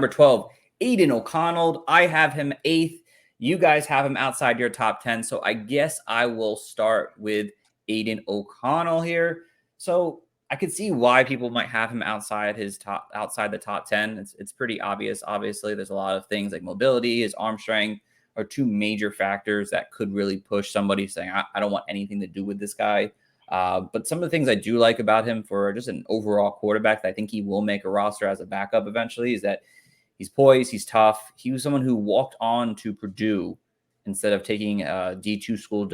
Number 12, Aidan O'Connell. I have him 8th. You guys have him outside your top 10. So I guess I will start with Aidan O'Connell here. So I could see why people might have him outside the top 10. It's pretty obvious. Obviously, there's a lot of things like mobility, his arm strength are two major factors that could really push somebody saying, I don't want anything to do with this guy. But some of the things I do like about him for just an overall quarterback that I think he will make a roster as a backup eventually is that he's poised, he's tough. He was someone who walked on to Purdue instead of taking a D2 school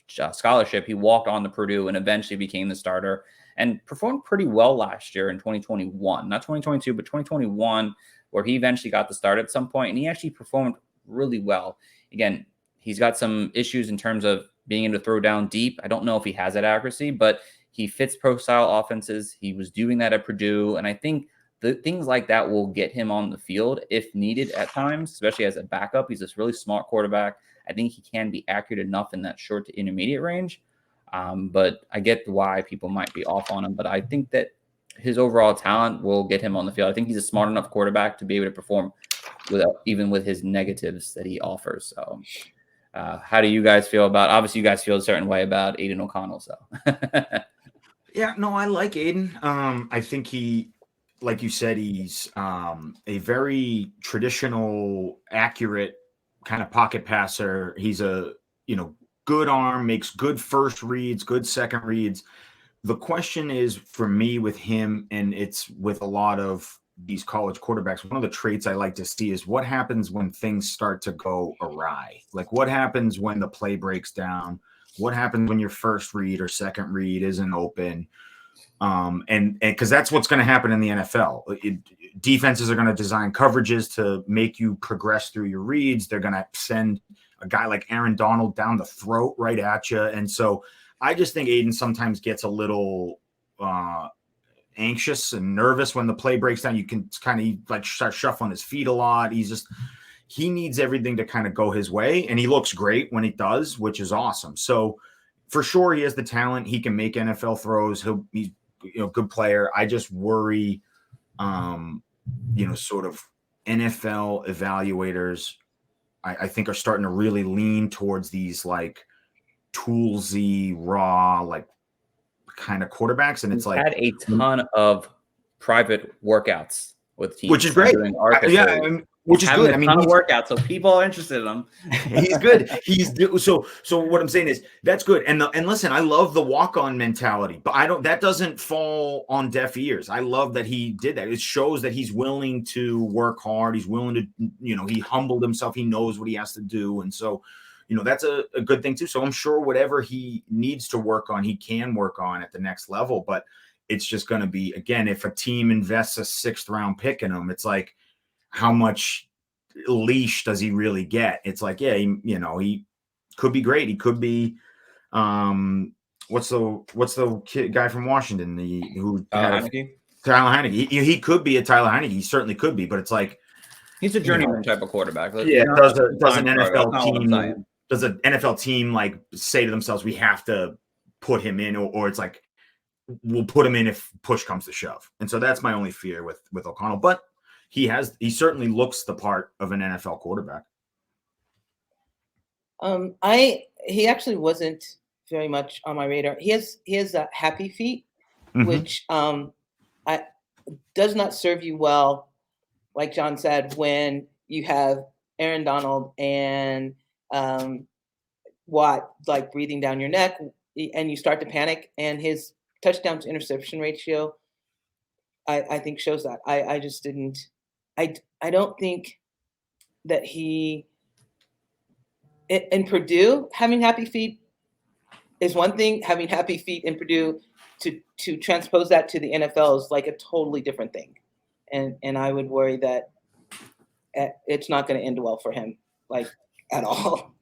scholarship. He walked on to Purdue and eventually became the starter and performed pretty well last year in 2021. Not 2022, but 2021, where he eventually got the start at some point, and he actually performed really well. Again, he's got some issues in terms of being able to throw down deep. I don't know if he has that accuracy, but he fits pro-style offenses. He was doing that at Purdue, and I think the things like that will get him on the field if needed at times, especially as a backup. He's this really smart quarterback. I think he can be accurate enough in that short to intermediate range. But I get why people might be off on him. But I think that his overall talent will get him on the field. I think he's a smart enough quarterback to be able to perform even with his negatives that he offers. So how do you guys feel about, obviously you guys feel a certain way about Aidan O'Connell. So yeah, no, I like Aidan. I think he, like you said, he's a very traditional, accurate kind of pocket passer. He's a, good arm, makes good first reads, good second reads. The question is for me with him, and it's with a lot of these college quarterbacks, one of the traits I like to see is what happens when things start to go awry. Like what happens when the play breaks down? What happens when your first read or second read isn't open? And because that's what's going to happen in the NFL. Defenses are going to design coverages to make you progress through your reads. They're going to send a guy like Aaron Donald down the throat right at you. And so I just think Aidan sometimes gets a little anxious and nervous when the play breaks down. You can kind of like start shuffling his feet a lot. He needs everything to kind of go his way, and he looks great when he does, which is awesome. So for sure, he has the talent. He can make NFL throws. He's good player. I just worry, sort of NFL evaluators, I think are starting to really lean towards these like toolsy, raw, like kind of quarterbacks. And it's he's like had a ton of private workouts with teams, which is great. Which is good. I mean, he's workout, so people are interested in him. He's good. So what I'm saying is that's good. And listen, I love the walk-on mentality, but that doesn't fall on deaf ears. I love that he did that. It shows that he's willing to work hard. He's willing to, he humbled himself. He knows what he has to do. And so, that's a good thing too. So I'm sure whatever he needs to work on, he can work on at the next level, but it's just going to be, again, if a team invests a 6th round pick in him, it's like, how much leash does he really get? It's like, yeah, he could be great. He could be, what's the kid, guy from Washington, Tyler Heineke. He could be a Tyler Heineke. He certainly could be, but it's like, he's a journeyman type of quarterback. Yeah. Does an NFL team like say to themselves, we have to put him in, or it's like, we'll put him in if push comes to shove. And so that's my only fear with O'Connell, but he certainly looks the part of an NFL quarterback. He actually wasn't very much on my radar. He has happy feet, which does not serve you well, like John said, when you have Aaron Donald and Watt like breathing down your neck, and you start to panic, and his touchdown to interception ratio, I think shows that. I just didn't. I don't think that he in Purdue having happy feet is one thing. Having happy feet in Purdue to transpose that to the NFL is like a totally different thing, and I would worry that it's not going to end well for him, like at all.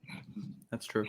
That's true.